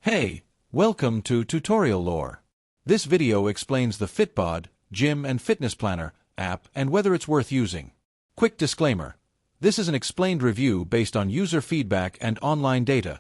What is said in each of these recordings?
Hey, welcome to Tutorial Lore. This video explains the Fitbod Gym and Fitness Planner app and whether it's worth using. Quick disclaimer: this is an explained review based on user feedback and online data,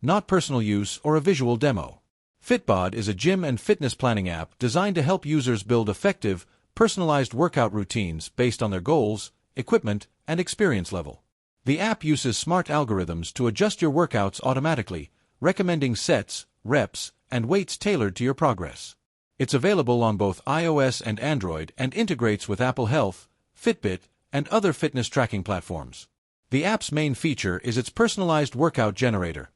not personal use or a visual demo. Fitbod is a gym and fitness planning app designed to help users build effective, personalized workout routines based on their goals, equipment, and experience level. The app uses smart algorithms to adjust your workouts automatically, recommending sets, reps, and weights tailored to your progress. It's available on both iOS and Android and integrates with Apple Health, Fitbit, and other fitness tracking platforms. The app's main feature is its personalized workout generator.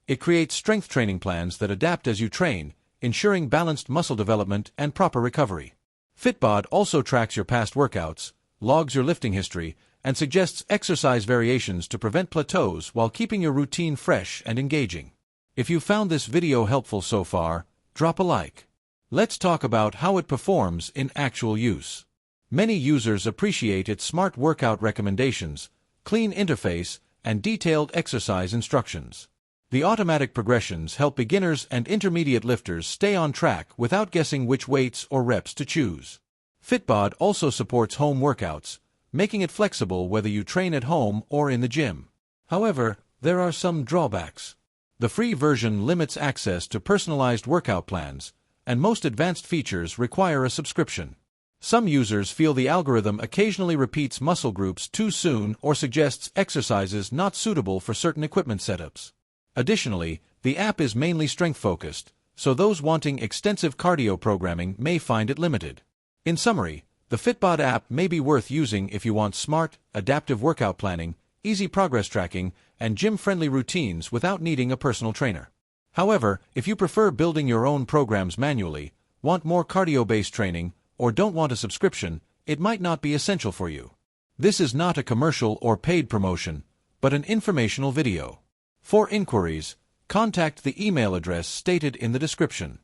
It creates strength training plans that adapt as you train, ensuring balanced muscle development and proper recovery. Fitbod also tracks your past workouts, logs your lifting history, and suggests exercise variations to prevent plateaus while keeping your routine fresh and engaging. If you found this video helpful so far, drop a like. Let's talk about how it performs in actual use. Many users appreciate its smart workout recommendations, clean interface, and detailed exercise instructions. The automatic progressions help beginners and intermediate lifters stay on track without guessing which weights or reps to choose. Fitbod also supports home workouts, making it flexible whether you train at home or in the gym. However, there are some drawbacks. The free version limits access to personalized workout plans, and most advanced features require a subscription. Some users feel the algorithm occasionally repeats muscle groups too soon or suggests exercises not suitable for certain equipment setups. Additionally, the app is mainly strength-focused, so those wanting extensive cardio programming may find it limited. In summary, the Fitbod app may be worth using if you want smart, adaptive workout planning, easy progress tracking, and gym-friendly routines without needing a personal trainer. However, if you prefer building your own programs manually, want more cardio-based training, or don't want a subscription, it might not be essential for you. This is not a commercial or paid promotion, but an informational video. For inquiries, contact the email address stated in the description.